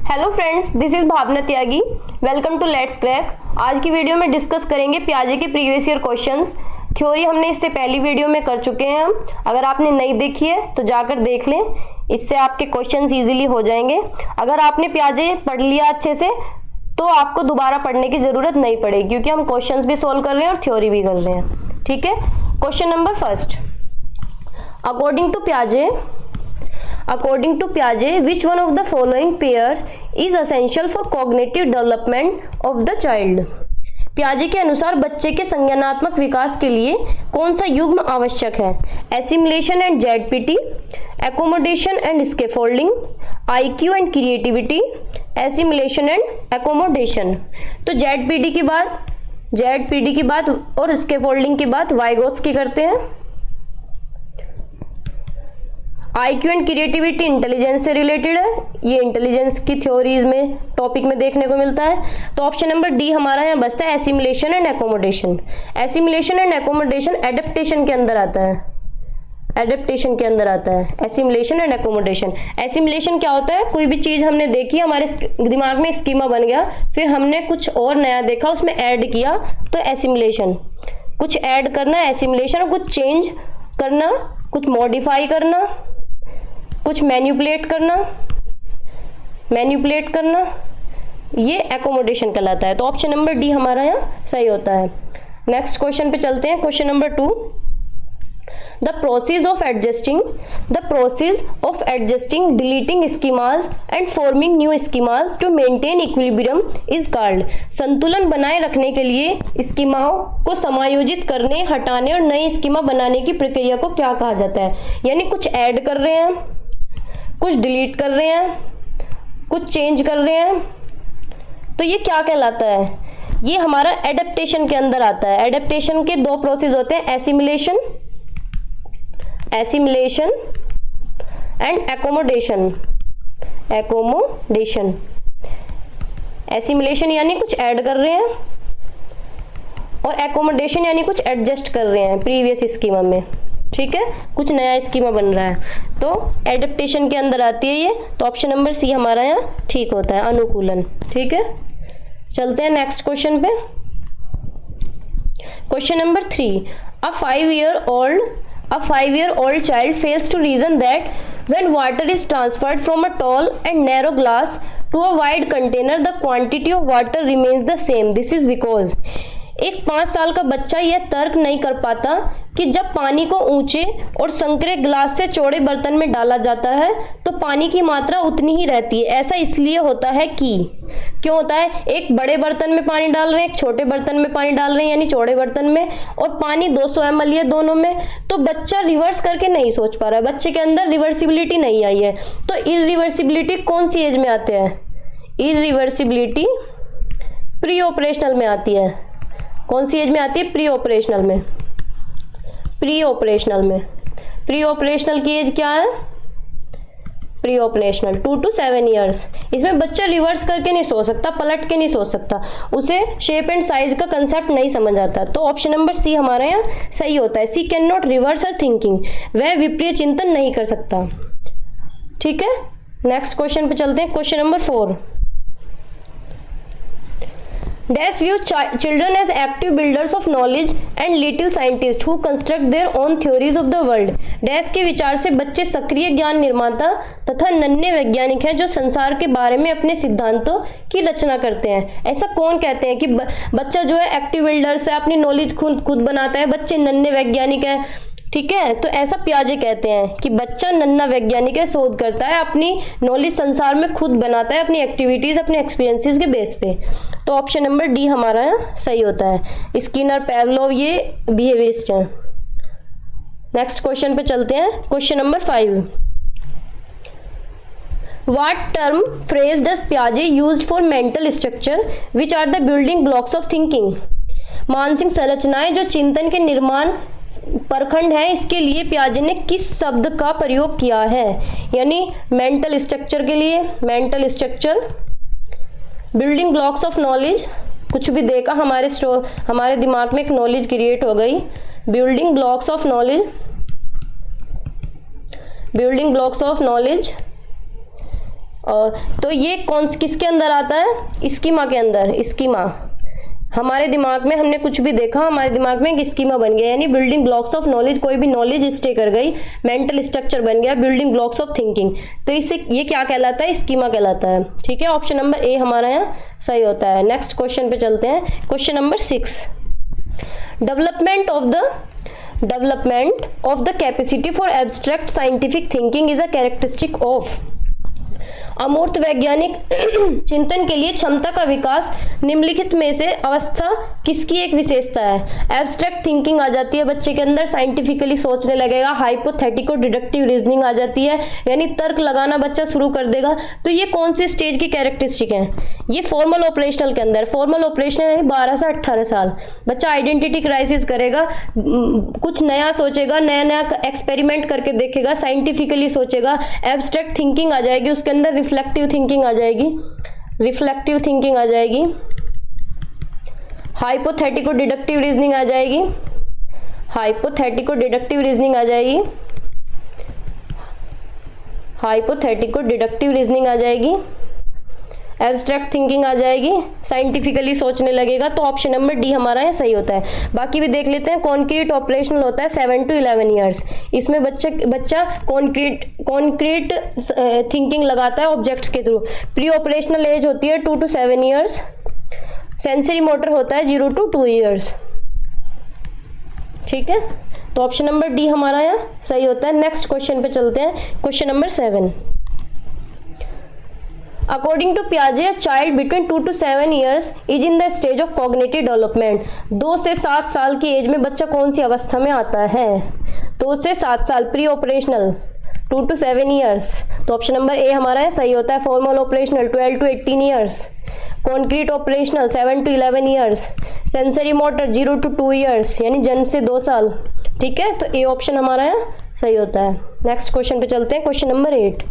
Hello friends, this is Bhavna Tyagi. Welcome to let's crack. आज की video में डिस्कस करेंगे पियाजे के प्रीवियस ईयर क्वेश्चंस। थ्योरी हमने इससे पहली वीडियो में कर चुके हैं हम। अगर आपने नहीं देखी है तो जाकर देख लें, इससे आपके क्वेश्चंस इजीली हो जाएंगे। अगर आपने पियाजे पढ़ लिया अच्छे से तो आपको दोबारा पढ़ने की जरूरत नहीं पड़ेगी, क्योंकि हम क्वेश्चंस भी सोल्व कर रहे हैं और थ्योरी भी कर रहे हैं। ठीक है, question number first. According to Piaget, which one of the following pairs is essential for cognitive development of the child? पियाजे के अनुसार बच्चे के संज्ञानात्मक विकास के लिए कौन सा युग्म आवश्यक है? Assimilation and ZPD, accommodation and scaffolding, IQ and creativity, assimilation and accommodation. तो जेडपीटी की बात और स्कैफोल्डिंग की बात वाइगोत्स्की करते हैं। आईक्यू एंड क्रिएटिविटी इंटेलिजेंस से रिलेटेड है, ये इंटेलिजेंस की थ्योरीज में टॉपिक में देखने को मिलता है। तो ऑप्शन नंबर डी हमारा यहाँ बचता है assimilation and accommodation. Assimilation and accommodation adaptation के अंदर आता है, एसिमिलेशन एंड एकोमोडेशन। एसिमिलेशन क्या होता है? कोई भी चीज हमने देखी, हमारे दिमाग में स्कीमा बन गया, फिर हमने कुछ और नया देखा, उसमें ऐड किया, तो एसिमिलेशन। कुछ ऐड करना एसिमिलेशन, और कुछ चेंज करना, कुछ मॉडिफाई करना, कुछ मैनिपुलेट करना, ये एकोमोडेशन कहलाता है। तो ऑप्शन नंबर डी हमारा यहाँ सही होता है। नेक्स्ट क्वेश्चन पे चलते हैं। Question number 2। The process of adjusting, deleting schemas and forming new schemas to maintain equilibrium is called। संतुलन बनाए रखने के लिए स्कीमाओं को समायोजित करने, हटाने और नए स्कीमा बनाने की प्रक्रिया को क्या कहा जाता है? यानी कुछ ऐड कर रहे हैं, कुछ डिलीट कर रहे हैं, कुछ चेंज कर रहे हैं, तो ये क्या कहलाता है? ये हमारा एडेप्टेशन के अंदर आता है। एडेप्टेशन के दो प्रोसेस होते हैं, एसिमिलेशन एंड एकोमोडेशन। एसिमिलेशन यानी कुछ ऐड कर रहे हैं, और एकोमोडेशन यानी कुछ एडजस्ट कर रहे हैं प्रीवियस स्कीमा में। ठीक है, कुछ नया स्कीमा बन रहा है, तो एडेप्टेशन के अंदर आती है ये। तो ऑप्शन नंबर सी हमारा यहाँ ठीक होता है, अनुकूलन। ठीक है, चलते हैं नेक्स्ट क्वेश्चन पे। Question number 3। A 5-year-old child fails to reason that when water is transferred from a tall and narrow glass to a wide container, the quantity of water remains the same. This is because एक 5 साल का बच्चा यह तर्क नहीं कर पाता कि जब पानी को ऊंचे और संकरे ग्लास से चौड़े बर्तन में डाला जाता है तो पानी की मात्रा उतनी ही रहती है। ऐसा इसलिए होता है कि क्यों होता है? एक बड़े बर्तन में पानी डाल रहे हैं, एक छोटे बर्तन में पानी डाल रहे हैं, यानी चौड़े बर्तन में, और पानी 200 ml है दोनों में, तो बच्चा रिवर्स करके नहीं सोच पा रहा है, बच्चे के अंदर रिवर्सिबिलिटी नहीं आई है। तो इरिवर्सिबिलिटी कौन सी एज में आते हैं? इरिवर्सिबिलिटी प्री ऑपरेशनल में आती है। कौन सी एज में आती है? प्री ऑपरेशनल की एज क्या है? Pre operational 2 to 7 years। इसमें बच्चा रिवर्स करके नहीं सोच सकता, पलट के नहीं सोच सकता, उसे शेप एंड साइज का कंसेप्ट नहीं समझ आता। तो ऑप्शन नंबर सी हमारे यहाँ सही होता है। She can not reverse her thinking, वह विपरीत चिंतन नहीं कर सकता। ठीक है, नेक्स्ट क्वेश्चन पे चलते हैं। Question number 4। Dash view children as active builders of knowledge and little scientists who construct their own theories of the world। Dash के विचार से बच्चे सक्रिय ज्ञान निर्माता तथा नन्हे वैज्ञानिक हैं जो संसार के बारे में अपने सिद्धांतों की रचना करते हैं। ऐसा कौन कहते हैं कि बच्चा जो है एक्टिव बिल्डर्स है, अपनी नॉलेज खुद बनाता है, बच्चे नन्हे वैज्ञानिक है? ठीक है, तो ऐसा पियाजे कहते हैं कि बच्चा नन्हा वैज्ञानिक है, शोध करता है, अपनी नॉलेज संसार में खुद बनाता है, अपनी एक्टिविटीज, अपने एक्सपीरियंसेस के बेस पे। तो ऑप्शन नंबर डी हमारा सही होता है। स्किनर, पैवलोव ये बिहेवियरिस्ट हैं। नेक्स्ट क्वेश्चन पे चलते हैं। Question number 5। What term phrase does Piaget used for mental structure which are the building blocks of thinking? मानसिक संरचनाएं जो चिंतन के निर्माण परखंड है, इसके लिए पियाजे ने किस शब्द का प्रयोग किया है? यानी मेंटल स्ट्रक्चर के लिए mental structure, building blocks of knowledge, कुछ भी देखा हमारे दिमाग में एक नॉलेज क्रिएट हो गई, बिल्डिंग ब्लॉक्स ऑफ नॉलेज तो ये किसके अंदर आता है, स्कीमा के अंदर। स्कीमा हमारे दिमाग में हमने कुछ भी देखा, हमारे दिमाग में एक स्कीमा बन गया, यानी बिल्डिंग ब्लॉक्स ऑफ नॉलेज। कोई भी नॉलेज स्टे कर गई, मेंटल स्ट्रक्चर बन गया, बिल्डिंग ब्लॉक्स ऑफ थिंकिंग। तो इसे ये क्या कहलाता है, स्कीमा कहलाता है। ठीक है, ऑप्शन नंबर ए हमारा यहाँ सही होता है। नेक्स्ट क्वेश्चन पे चलते हैं, question number 6। Development of the capacity for abstract scientific thinking is a characteristic of. अमूर्त वैज्ञानिक चिंतन के लिए क्षमता का विकास निम्नलिखित में से अवस्था किसकी एक विशेषता है। एब्स्ट्रैक्ट थिंकिंग आ जाती है बच्चे के अंदर, साइंटिफिकली सोचने लगेगा, हाइपोथेटिको डिडक्टिव रीजनिंग आ जाती है, यानी तर्क लगाना बच्चा शुरू कर देगा। तो ये कौन सी स्टेज की कैरेक्टरिस्टिक है, ये फॉर्मल ऑपरेशनल के अंदर। फॉर्मल ऑपरेशनल यानी 12 से 18 साल बच्चा आइडेंटिटी क्राइसिस करेगा, कुछ नया सोचेगा, नया नया एक्सपेरिमेंट करके देखेगा, साइंटिफिकली सोचेगा, एब्स्ट्रैक्ट थिंकिंग आ जाएगी उसके अंदर, रिफ्लेक्टिव थिंकिंग आ जाएगी, हाइपोथेटिको डिडक्टिव रीजनिंग आ जाएगी, हाइपोथेटिको डिडक्टिव रीजनिंग आ जाएगी, एब्स्ट्रैक्ट थिंकिंग आ जाएगी, साइंटिफिकली सोचने लगेगा। तो ऑप्शन नंबर डी हमारा यहाँ सही होता है। बाकी भी देख लेते हैं। कॉन्क्रीट ऑपरेशनल होता है 7 to 11 ईयर्स। इसमें बच्चा कॉन्क्रीट थिंकिंग लगाता है ऑब्जेक्ट्स के थ्रू। प्री ऑपरेशनल एज होती है 2 to 7 ईयर्स। सेंसरी मोटर होता है 0 to 2 ईयर्स। ठीक है, तो ऑप्शन नंबर डी हमारा यहाँ सही होता है। नेक्स्ट क्वेश्चन पे चलते हैं, question number 7। According to Piaget, a child between 2 to 7 years is in the stage of cognitive development. 2 से 7 साल की एज में बच्चा कौन सी अवस्था में आता है? 2 से 7 साल, प्री ऑपरेशनल 2 to 7 ईयर्स। तो ऑप्शन नंबर ए हमारा है सही होता है। Formal operational 12 to 18 years, concrete operational 7 to 11 years, sensory motor 0 to 2 years, यानी जन्म से 2 साल। ठीक है, तो ए ऑप्शन हमारा है सही होता है। नेक्स्ट क्वेश्चन पे चलते हैं, question number 8।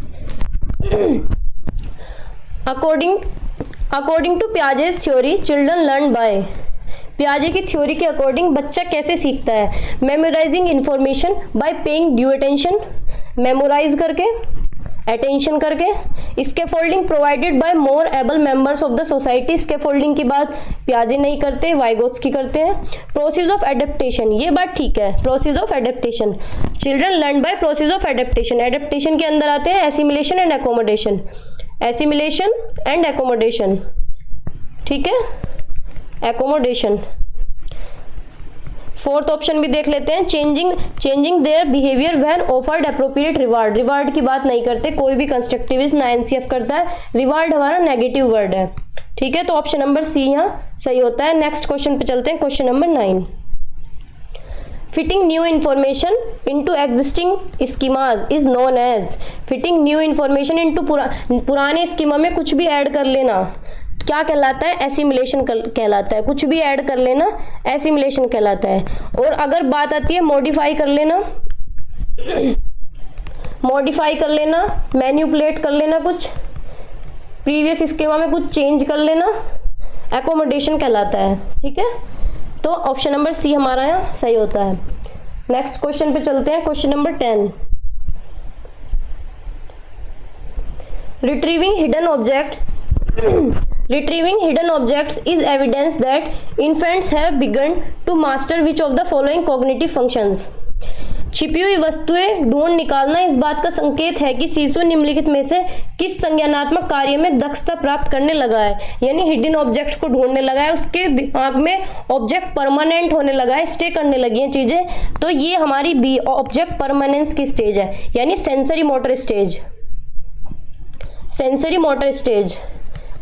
According to Piaget's theory, children learn by. पियाजे की थ्योरी के अकॉर्डिंग बच्चा कैसे सीखता है? Memorising information by paying due attention, memorise करके, अटेंशन करके। Scaffolding provided by more able members of the society. Scaffolding की बात पियाजे नहीं करते, वाइगोत्स्की करते हैं। प्रोसेस ऑफ एडेप्टेशन, ये बात ठीक है, process of adaptation, children learn by process of adaptation. Adaptation के अंदर आते हैं assimilation and accommodation, assimilation and accommodation. ठीक है, एकोमोडेशन। फोर्थ ऑप्शन भी देख लेते हैं, changing their behaviour when offered appropriate reward. Reward की बात नहीं करते, कोई भी कंस्ट्रक्टिविस्ट ना एनसीएफ करता है, रिवार्ड हमारा नेगेटिव वर्ड है। ठीक है, तो ऑप्शन नंबर सी यहाँ सही होता है। नेक्स्ट क्वेश्चन पे चलते हैं, question number 9। Fitting new information into existing schemas is known as. Fitting new information into पुराने स्कीमा में कुछ भी ऐड कर लेना क्या कहलाता है? एसिमिलेशन कहलाता है। कुछ भी ऐड कर लेना एसिमिलेशन कहलाता है। और अगर बात आती है मॉडिफाई कर लेना, मैन्युपुलेट कर लेना, कुछ प्रीवियस स्कीमा में कुछ चेंज कर लेना, एकोमोडेशन कहलाता है। ठीक है, तो ऑप्शन नंबर सी हमारा यहाँ सही होता है। नेक्स्ट क्वेश्चन पे चलते हैं, question number 10। Retrieving hidden objects is evidence that infants have begun to master which of the following cognitive functions. छिपी हुई वस्तुएं ढूंढ निकालना इस बात का संकेत है कि शिशु निम्नलिखित में से किस संज्ञानात्मक कार्य में दक्षता प्राप्त करने लगा है। यानी हिडन ऑब्जेक्ट्स को ढूंढने लगा है, उसके दिमाग में ऑब्जेक्ट परमानेंट होने लगा है, स्टे करने लगी हैं चीजें। तो ये हमारी बी ऑब्जेक्ट परमानेंस की स्टेज है, यानी sensory motor stage. Sensory motor stage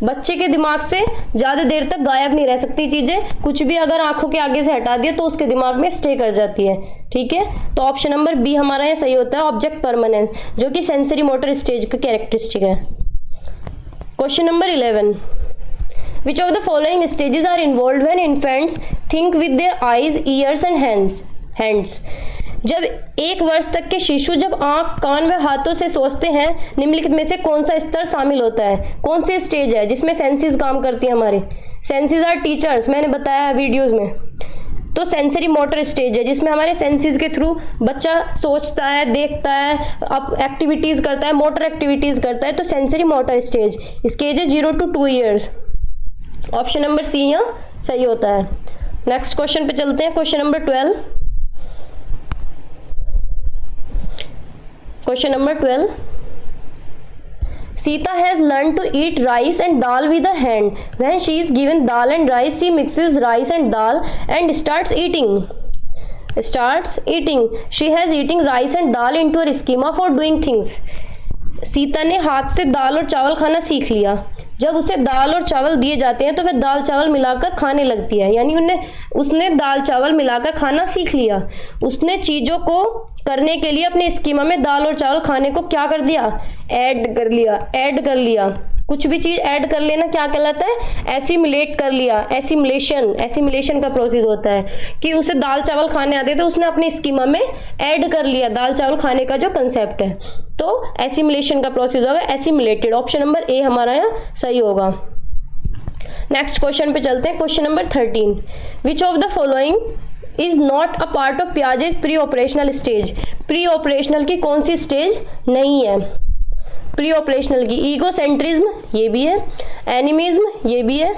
बच्चे के दिमाग से ज्यादा देर तक गायब नहीं रह सकती चीजें, कुछ भी अगर आंखों के आगे से हटा दिया तो उसके दिमाग में स्टे कर जाती है। ठीक है, तो ऑप्शन नंबर बी हमारा यहाँ सही होता है, ऑब्जेक्ट परमानेंस, जो कि सेंसरी मोटर स्टेज का कैरेक्टरिस्टिक है। Question number 11। Which of the following stages are involved when infants think with their eyes, ears and hands. जब 1 वर्ष तक के शिशु जब आंख, कान व हाथों से सोचते हैं, निम्नलिखित में से कौन सा स्तर शामिल होता है? कौन सी स्टेज है जिसमें सेंसेस काम करती है? हमारे सेंसेस आर टीचर्स, मैंने बताया वीडियोस में। तो सेंसरी मोटर स्टेज है जिसमें हमारे सेंसेस के थ्रू बच्चा सोचता है, देखता है, अब एक्टिविटीज करता है, मोटर एक्टिविटीज करता है, तो सेंसरी मोटर स्टेज इसकी एज है 0 to 2 years। Option number C यहाँ सही होता है। नेक्स्ट क्वेश्चन पे चलते हैं, question number 12। Question number 12, Sita has learned to eat rice and dal with her hand. When she is given dal and rice, she mixes rice and dal and starts eating. She has eating rice and dal into her schema for doing things. Sita ने हाथ से दाल और चावल खाना सीख लिया। जब उसे दाल और चावल दिए जाते हैं तो वह दाल चावल मिलाकर खाने लगती है, यानी उसने दाल चावल मिलाकर खाना सीख लिया। उसने चीजों को करने के लिए अपने स्कीमा में दाल और चावल खाने को क्या कर दिया, ऐड कर लिया। कुछ भी चीज ऐड कर लेना क्या कहलाता है, एसिमिलेट कर लिया। एसिमिलेशन का प्रोसेस होता है कि उसे दाल चावल खाने आते थे, उसने अपने स्कीमा में ऐड कर लिया दाल चावल खाने का जो कंसेप्ट है, तो एसिमिलेशन का प्रोसेस होगा एसिमिलेटेड। ऑप्शन नंबर ए हमारा यहाँ सही होगा। नेक्स्ट क्वेश्चन पे चलते हैं, question number 13। Which of the following is not a part of Piaget's pre operational stage. Pre operational की कौन सी स्टेज नहीं है प्री ऑपरेशनल की? ईगोसेंट्रिज्म ये भी है, एनिमिज्म ये भी है,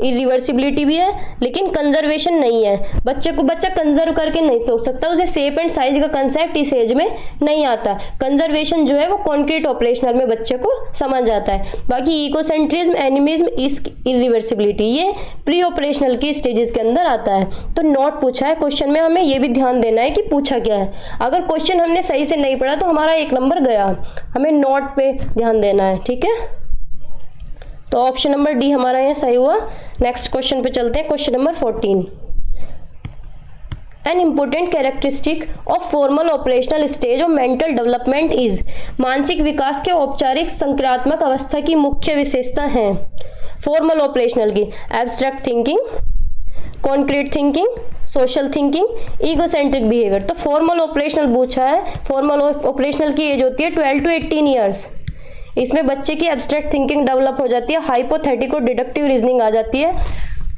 इरिवर्सिबिलिटी भी है, लेकिन कंजर्वेशन नहीं है। बच्चा कंजर्व करके नहीं सोच सकता, उसे शेप एंड साइज का कंसेप्ट इस एज में नहीं आता। कंजर्वेशन जो है वो कॉन्क्रीट ऑपरेशनल में बच्चे को समझ आता है। बाकी इकोसेंट्रिज्म, एनिमिज्म, इरिवर्सिबिलिटी ये प्री ऑपरेशनल की स्टेजेस के अंदर आता है। तो नोट पूछा है क्वेश्चन में, हमें ये भी ध्यान देना है कि पूछा क्या है। अगर क्वेश्चन हमने सही से नहीं पढ़ा तो हमारा 1 नंबर गया, हमें नोट पे ध्यान देना है, ठीक है। तो ऑप्शन नंबर डी हमारा यहाँ सही हुआ। नेक्स्ट क्वेश्चन पे चलते हैं, question number 14। An important characteristic of formal operational stage of mental development is. मानसिक विकास के औपचारिक संक्रियात्मक अवस्था की मुख्य विशेषता है फॉर्मल ऑपरेशनल की। Abstract thinking, concrete thinking, social thinking, egocentric behaviour. तो फॉर्मल ऑपरेशनल पूछा है, फॉर्मल ऑपरेशनल की एज होती है 12 to 18 ईयर्स। इसमें बच्चे की एब्स्ट्रैक्ट थिंकिंग डेवलप हो जाती है, हाइपोथेटिको डिडक्टिव रीजनिंग आ जाती है,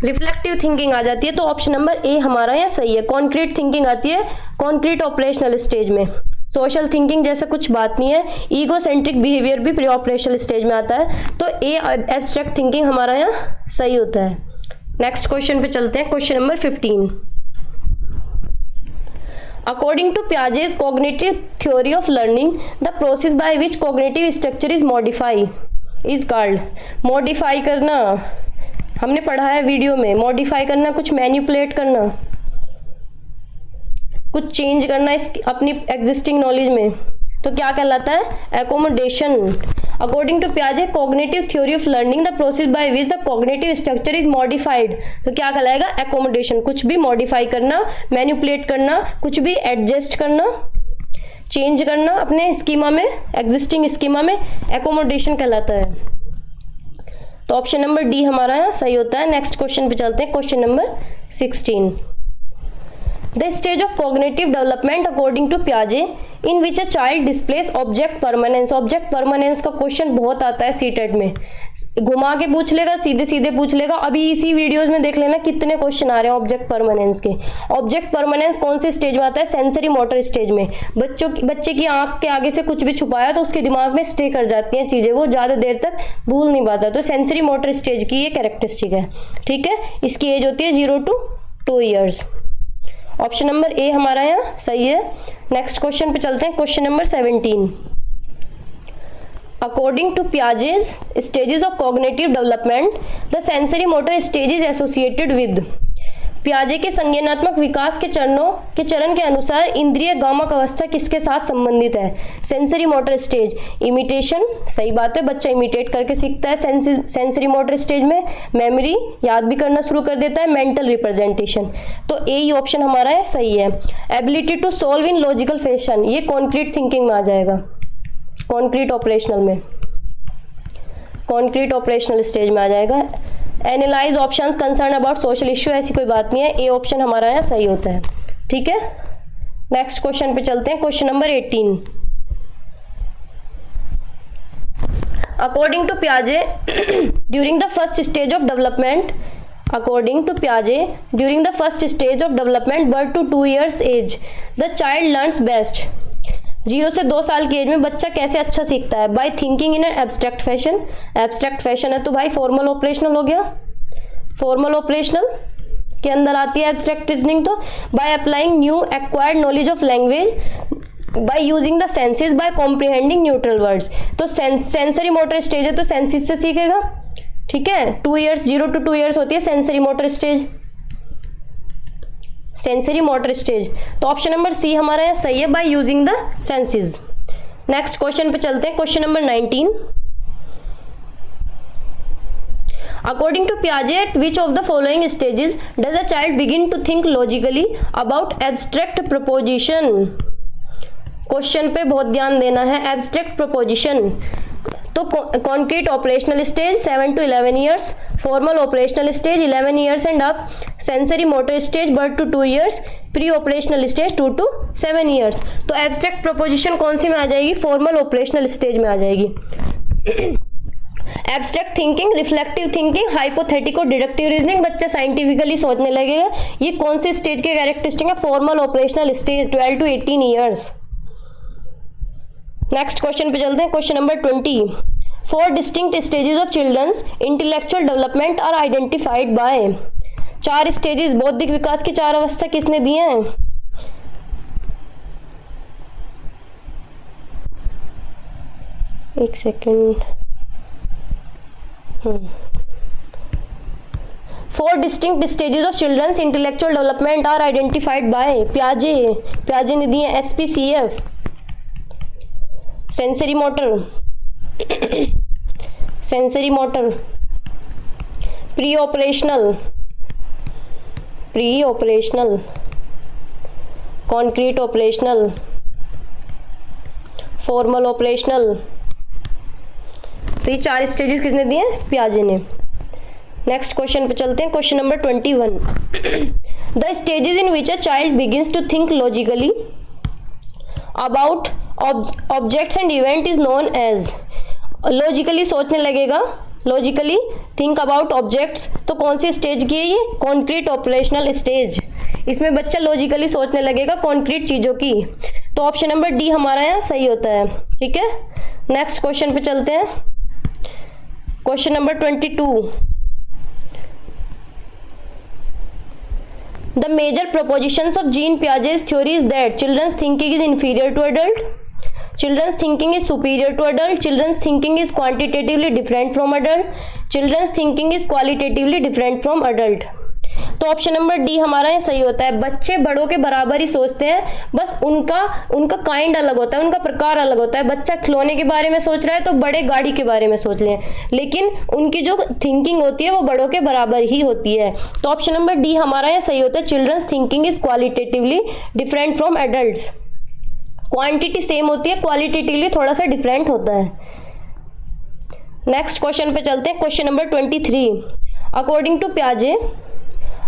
रिफ्लेक्टिव थिंकिंग आ जाती है। तो ऑप्शन नंबर ए हमारा यहाँ सही है। कॉन्क्रीट थिंकिंग आती है कॉन्क्रीट ऑपरेशनल स्टेज में। सोशल थिंकिंग जैसा कुछ बात नहीं है। ईगोसेंट्रिक बिहेवियर भी प्री ऑपरेशनल स्टेज में आता है। तो ए एब्स्ट्रैक्ट थिंकिंग हमारा यहाँ सही होता है। नेक्स्ट क्वेश्चन पे चलते हैं, question number 15। According to Piaget's cognitive theory of learning, the process by which cognitive structure is modified is called। modify करना हमने पढ़ा है वीडियो में, modify करना कुछ मैनिपुलेट करना, कुछ चेंज करना इस अपनी एग्जिस्टिंग नॉलेज में, तो क्या कहलाता है, एकोमोडेशन। अकॉर्डिंग टू पियाजे cognitive theory of learning the process by which the cognitive structure is modified, तो क्या कहलाएगा, एकोमोडेशन। कुछ भी मॉडिफाई करना, मैनिपुलेट करना, कुछ भी एडजस्ट करना, चेंज करना अपने स्कीमा में, एग्जिस्टिंग स्कीमा में, एकोमोडेशन कहलाता है। तो ऑप्शन नंबर डी हमारा यहाँ सही होता है। नेक्स्ट क्वेश्चन पे चलते हैं, question number 16। The stage of cognitive development according to Piaget in which a child displays object permanence। object permanence का क्वेश्चन बहुत आता है सीटेट में, घुमा के पूछ लेगा, सीधे सीधे पूछ लेगा। अभी इसी वीडियोस में देख लेना कितने क्वेश्चन आ रहे हैं ऑब्जेक्ट परमानेंस के। ऑब्जेक्ट परमानेंस कौन से स्टेज में आता है, सेंसरी मोटर स्टेज में। बच्चे की आंख के आगे से कुछ भी छुपाया तो उसके दिमाग में स्टे कर जाती हैं चीजें, वो ज्यादा देर तक भूल नहीं पाता। तो सेंसरी मोटर स्टेज की ये कैरेक्टरिस्टिक है, ठीक है। इसकी एज होती है 0 to 2 years। Option number A हमारा यहाँ सही है। नेक्स्ट क्वेश्चन पे चलते हैं, question number 17। According to Piaget's stages of cognitive development, the sensory motor stage is associated with। पियाजे के संज्ञानात्मक विकास के चरण के अनुसार इंद्रिय गामक अवस्था किसके साथ संबंधित है, सेंसरी मोटर स्टेज। इमिटेशन, सही बात है, बच्चा इमिटेट करके सीखता है सेंसरी मोटर स्टेज में। मेमोरी, याद भी करना शुरू कर देता है। मेंटल रिप्रेजेंटेशन, तो ए ही ऑप्शन हमारा है सही है। Ability to solve in logical fashion, ये कॉन्क्रीट थिंकिंग में आ जाएगा, कॉन्क्रीट ऑपरेशनल में, कॉन्क्रीट ऑपरेशनल स्टेज में आ जाएगा। Analyze options concern about social issue, ऐसी कोई बात नहीं है, ए ऑप्शन हमारा यहाँ सही होता है, ठीक है। नेक्स्ट क्वेश्चन पे चलते हैं, क्वेश्चन नंबर 18। अकॉर्डिंग टू पियाजे during the first stage of development According to Piaget, during the first stage of development, birth to 2 years age, the child learns best. 0 से 2 साल की एज में बच्चा कैसे अच्छा सीखता है? By thinking in an abstract fashion. Abstract fashion है तो भाई फॉर्मल ऑपरेशनल हो गया. फॉर्मल ऑपरेशनल के अंदर आती है एब्स्ट्रैक्ट रीजनिंग. तो by applying new acquired knowledge of language, by using the senses, by comprehending neutral words. तो सेंसरी मोटर स्टेज है तो सेंसिस से सीखेगा. ठीक है, 2 ईयर्स, 0 to 2 ईयर्स होती है sensory motor stage. Sensory motor stage तो ऑप्शन नंबर सी हमारा है सही है, by using the senses. Next question पे चलते हैं. Question number 19. According to Piaget, which of the following stages does a child begin to think logically about abstract proposition? Question पे बहुत ध्यान देना है. एब्स्ट्रैक्ट प्रपोजिशन तो concrete operational stage 7 to 11 years, formal operational stage 11 years and up, sensory motor stage birth to 2 years, pre operational stage 2 to 7 years. तो abstract proposition कौन सी में आ जाएगी? फॉर्मल ऑपरेशनल स्टेज में आ जाएगी. Abstract thinking, reflective thinking, hypothetico deductive reasoning, बच्चा साइंटिफिकली सोचने लगेगा. ये कौन सी स्टेज के कैरेक्टरिस्टिक है? Formal operational stage 12 to 18 years. Next question पे चलते हैं. Question number 20. 4 distinct stages of children's intellectual development are identified by. 4 stages, बौद्धिक विकास की 4 अवस्था किसने दी हैं? एक second. 4 distinct stages of children's intellectual development are identified by पियाजे ने दी है. SPCF, sensory motor, pre operational, concrete operational, formal operational. तो ये 4 स्टेजेस किसने दिए हैं? पियाजे ने. नेक्स्ट क्वेश्चन पे चलते हैं. Question number 21. The stages in which a child begins to think logically about objects and event is known as. Logically सोचने लगेगा, लॉजिकली थिंक अबाउट ऑब्जेक्ट्स, तो कौन सी स्टेज की है ये? Concrete operational stage. इसमें बच्चा लॉजिकली सोचने लगेगा कॉन्क्रीट चीजों की. तो ऑप्शन नंबर डी हमारा यहाँ सही होता है. ठीक है, नेक्स्ट क्वेश्चन पे चलते हैं. Question number 22. The major propositions of Jean Piaget's theory is that children's thinking is inferior to adult, children's thinking is superior to adult, children's thinking is quantitatively different from adult, children's thinking is qualitatively different from adult. तो option number D हमारा ये सही होता है. बच्चे बड़ों के बराबर ही सोचते हैं, बस उनका काइंड अलग होता है, उनका प्रकार अलग होता है. बच्चा खिलौने के बारे में सोच रहा है तो बड़े गाड़ी के बारे में सोच लें, लेकिन उनकी जो थिंकिंग होती है वो बड़ों के बराबर ही होती है. तो ऑप्शन नंबर डी हमारा ये सही होता है. Children's thinking is qualitatively different from adults. Quantity same होती है, क्वालिटेटिवली थोड़ा सा डिफरेंट होता है. नेक्स्ट क्वेश्चन पे चलते हैं. Question number 23.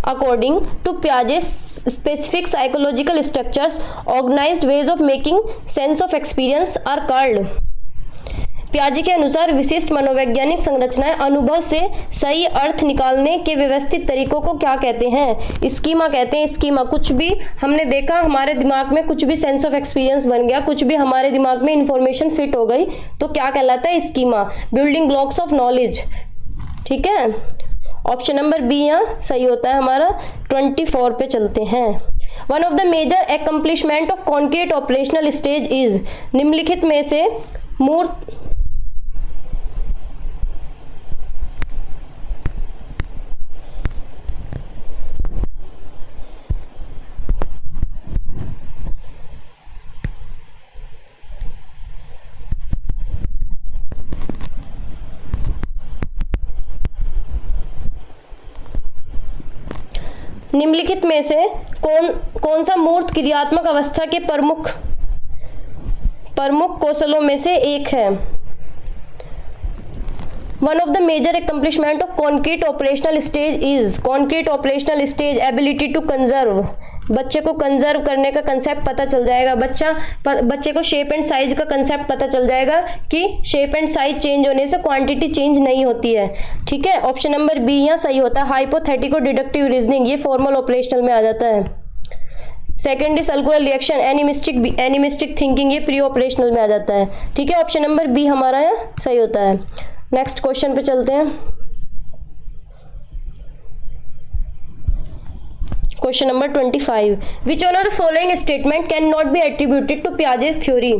According to Piaget's specific psychological structures, organized ways of making sense of experience are called. पियाजे के अनुसार विशिष्ट मनोवैज्ञानिक संरचनाएं अनुभव से सही अर्थ निकालने के व्यवस्थित तरीकों को क्या कहते हैं? स्कीमा कहते हैं. स्कीमा, कुछ भी हमने देखा, हमारे दिमाग में कुछ भी सेंस ऑफ एक्सपीरियंस बन गया, कुछ भी हमारे दिमाग में इंफॉर्मेशन फिट हो गई, तो क्या कहलाता है? Schema. Building blocks of knowledge. ठीक है, ऑप्शन नंबर बी यहाँ सही होता है हमारा. 24 पे चलते हैं. One of the major accomplishment of concrete operational stage is. निम्नलिखित में से मूर्त निम्नलिखित में से कौन सा मूर्त क्रियात्मक अवस्था के प्रमुख कौशलों में से एक है? One of the major accomplishment of concrete operational stage is, concrete operational stage ability to conserve, बच्चे को कंजर्व करने का कंसेप्ट पता चल जाएगा, बच्चे को शेप एंड साइज का कंसेप्ट पता चल जाएगा कि शेप एंड साइज चेंज होने से क्वांटिटी चेंज नहीं होती है। ठीक है, ऑप्शन नंबर बी यहाँ सही होता है। हाइपोथेटिको डिडक्टिव रीजनिंग ये फॉर्मल ऑपरेशनल में आ जाता है। Secondary circular reaction animistic thinking ये प्री ऑपरेशनल में आ जाता है। ठीक है, ऑप्शन नंबर बी हमारा यहाँ सही होता है। नेक्स्ट क्वेश्चन पे चलते हैं। Question number 25, which one of the following statement can not be attributed to Piaget's theory?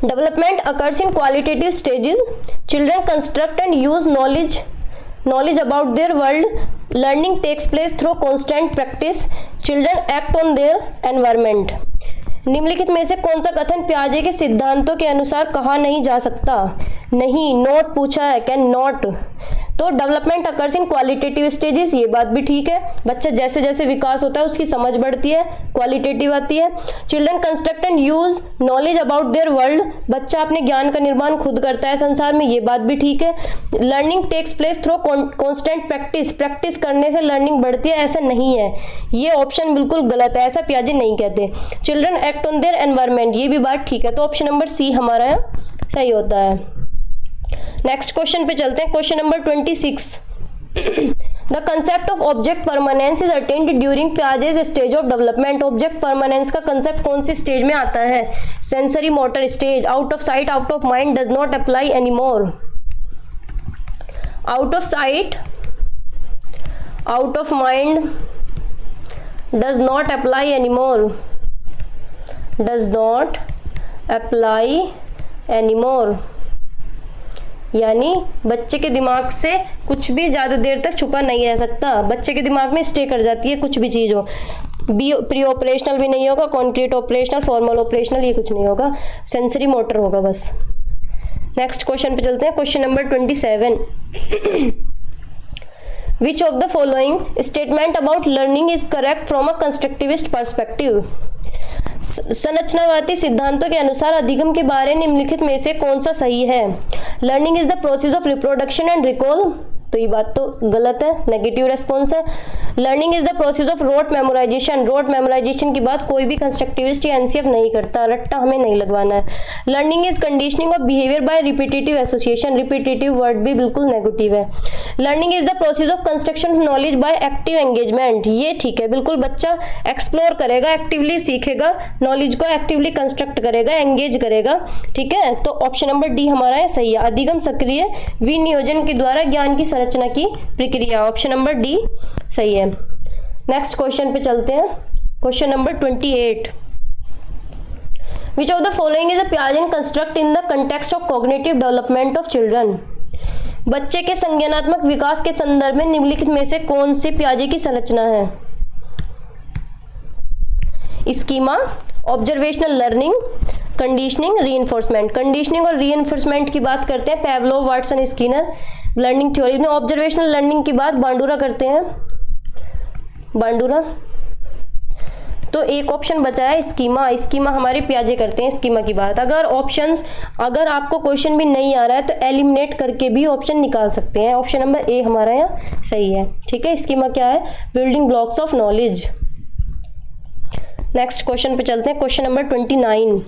Development occurs in qualitative stages. Children construct and use knowledge about their world. Learning takes place through constant practice. Children act on their environment. निम्नलिखित में से कौन सा कथन पियाजे के सिद्धांतों के अनुसार कहा नहीं जा सकता? नहीं, नॉट पूछा है, कैन नॉट। तो development occurs in qualitative stages, ये बात भी ठीक है। बच्चा जैसे जैसे विकास होता है उसकी समझ बढ़ती है, क्वालिटेटिव आती है। Children construct and use knowledge about their world, बच्चा अपने ज्ञान का निर्माण खुद करता है संसार में, ये बात भी ठीक है। Learning takes place through constant practice, practice करने से लर्निंग बढ़ती है, ऐसा नहीं है, ये ऑप्शन बिल्कुल गलत है, ऐसा पियाजे नहीं कहते। Children act on their environment, ये भी बात ठीक है। तो ऑप्शन नंबर सी हमारा सही होता है। नेक्स्ट क्वेश्चन पे चलते हैं। Question number 26, the concept of object permanence is attained during Piaget's stage of development. Object permanence का कंसेप्ट कौन सी स्टेज में आता है? Sensory motor stage. Out of sight out of mind does not apply any more. Out of sight out of mind does not apply any more, does not apply any more, यानी बच्चे के दिमाग से कुछ भी ज्यादा देर तक छुपा नहीं रह सकता, बच्चे के दिमाग में स्टे कर जाती है कुछ भी चीज हो। प्री ऑपरेशनल भी नहीं होगा, कॉन्क्रीट ऑपरेशनल, फॉर्मल ऑपरेशनल, ये कुछ नहीं होगा, सेंसरी मोटर होगा बस। नेक्स्ट क्वेश्चन पे चलते हैं। Question number 27, which of the following statement about learning is correct from a constructivist perspective? संरचनावादी सिद्धांतों के अनुसार अधिगम के बारे निम्नलिखित में से कौन सा सही है? Learning is the process of reproduction and recall, तो ये बात तो गलत है, नेगेटिव रेस्पॉन्स है। Learning is the process of rote memorization, rote memorization की बात कोई भी कंस्ट्रक्टिविस्ट या एनसीएफ नहीं करता, रट्टा हमें नहीं लगवाना है। Learning is conditioning of behaviour by repetitive association, repetitive word भी बिल्कुल नेगेटिव है। Learning is the process of construction of knowledge by active engagement, ये ठीक है, बिल्कुल बच्चा एक्सप्लोर करेगा, एक्टिवली सीखेगा, नॉलेज को एक्टिवली कंस्ट्रक्ट करेगा, एंगेज करेगा। ठीक है, तो ऑप्शन नंबर डी हमारा है सही है। अधिगम सक्रिय विनियोजन के द्वारा ज्ञान की संरचना की प्रक्रिया, ऑप्शन नंबर डी सही है। नेक्स्ट क्वेश्चन पे चलते हैं। Question number 28, which of the following is a Piagetian construct in the context of cognitive development of children? बच्चे के संज्ञानात्मक विकास के संदर्भ में निम्नलिखित में से कौन से पियाजे की संरचना है? Schema, observational learning, conditioning, reinforcement. Conditioning और रीइंफोर्समेंट की बात करते हैं पैवलोव, वाटसन, स्किनर लर्निंग थ्योरी में। ऑब्जर्वेशनल लर्निंग की बात बांडुरा करते हैं, बांडुरा। तो एक ऑप्शन बचा है स्कीमा, स्कीमा हमारे पियाजे करते हैं स्कीमा की बात। अगर आपको क्वेश्चन भी नहीं आ रहा है तो एलिमिनेट करके भी ऑप्शन निकाल सकते हैं। ऑप्शन नंबर ए हमारा यहाँ सही है। ठीक है, स्कीमा क्या है? Building blocks of knowledge. Next question पे चलते हैं। Question number 29,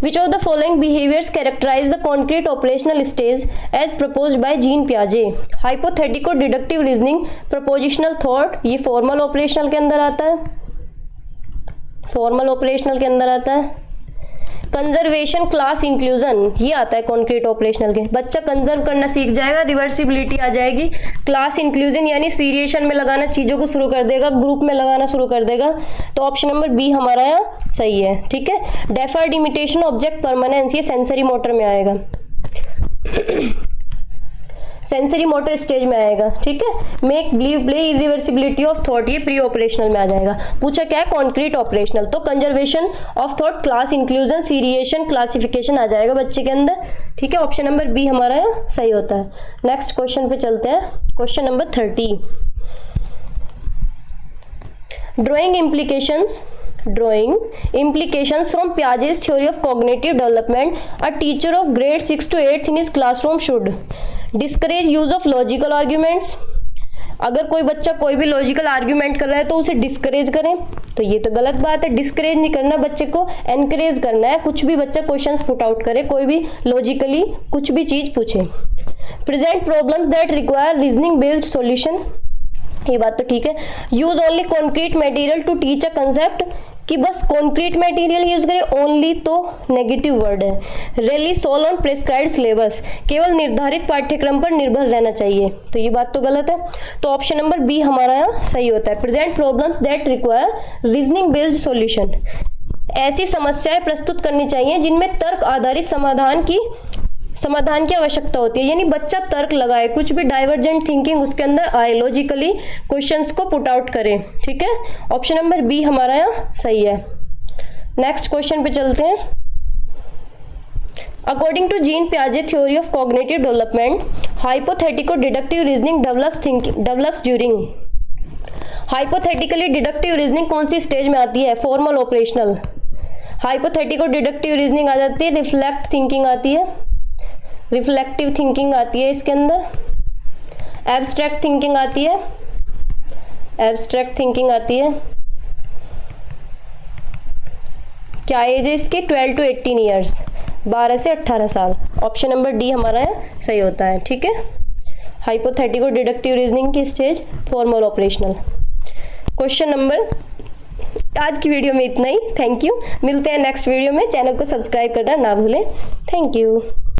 which of the following behaviors characterize the concrete operational stage as proposed by Jean Piaget? Hypothetical deductive reasoning, propositional thought, ये formal operational के अंदर आता है, formal operational के अंदर आता है। कंजर्वेशन, क्लास इंक्लूजन, ये आता है कॉन्क्रीट ऑपरेशनल के। बच्चा कंजर्व करना सीख जाएगा, रिवर्सिबिलिटी आ जाएगी। क्लास इंक्लूजन यानी सीरिएशन में लगाना चीजों को शुरू कर देगा, ग्रुप में लगाना शुरू कर देगा। तो ऑप्शन नंबर बी हमारा यहाँ सही है। ठीक है, डेफर्ड इमिटेशन, ऑब्जेक्ट परमानेंस, ये सेंसरी मोटर में आएगा, सेंसरी मोटर स्टेज में आएगा। ठीक है, make believe play, irreversibility of thought, ये प्री ऑपरेशनल में आ जाएगा। पूछा क्या है? कॉन्क्रीट ऑपरेशनल, तो conservation of thought, class inclusion, seriation, classification आ जाएगा बच्चे के अंदर। ठीक है, ऑप्शन नंबर बी हमारा सही होता है। नेक्स्ट क्वेश्चन पे चलते हैं। Question number 30, drawing implications drawing implications from Piaget's theory of cognitive development, a teacher of grade 6 to 8 in his classroom should discourage use of logical arguments. अगर कोई बच्चा कोई भी लॉजिकल आर्ग्यूमेंट कर रहा है तो उसे डिस्करेज करें, तो ये तो गलत बात है। डिस्करेज नहीं करना, बच्चे को एनकरेज करना है। कुछ भी बच्चा क्वेश्चंस पुट आउट करे, कोई भी लॉजिकली कुछ भी चीज पूछे। Present problems that require reasoning based solution, ये बात तो ठीक है। Use only concrete material to teach a concept, कि बस कॉन्क्रीट मटेरियल यूज करें, ओनली तो नेगेटिव वर्ड है। Rely sole on prescribed syllabus, केवल निर्धारित पाठ्यक्रम पर निर्भर रहना चाहिए, तो ये बात तो गलत है। तो ऑप्शन नंबर बी हमारा यहाँ सही होता है। Present problems that require reasoning based solution, ऐसी समस्याएं प्रस्तुत करनी चाहिए जिनमें तर्क आधारित समाधान की आवश्यकता होती है, यानी बच्चा तर्क लगाए, कुछ भी डाइवर्जेंट थिंकिंग उसके अंदर आए, लॉजिकली क्वेश्चंस को पुट आउट करे। ठीक है, ऑप्शन नंबर बी हमारा यहाँ सही है। नेक्स्ट क्वेश्चन पे चलते हैं। अकॉर्डिंग टू जीन पियाजे theory of cognitive development, hypothetico deductive reasoning develops during. Hypothetically deductive reasoning कौन सी स्टेज में आती है? Formal operational. Hypothetico deductive reasoning आ जाती है, रिफ्लेक्ट थिंकिंग आती है, रिफ्लेक्टिव थिंकिंग आती है इसके अंदर, एब्स्ट्रैक्ट थिंकिंग आती है, एब्स्ट्रैक्ट थिंकिंग आती है। क्या एज है इसकी? 12 to 18 ईयर्स, 12 से 18 साल। ऑप्शन नंबर डी हमारा है सही होता है। ठीक है, हाइपोथेटिको डिडक्टिव रीजनिंग की stage formal operational. Question number, आज की वीडियो में इतना ही। थैंक यू, मिलते हैं नेक्स्ट वीडियो में। चैनल को सब्सक्राइब करना ना भूलें। Thank you.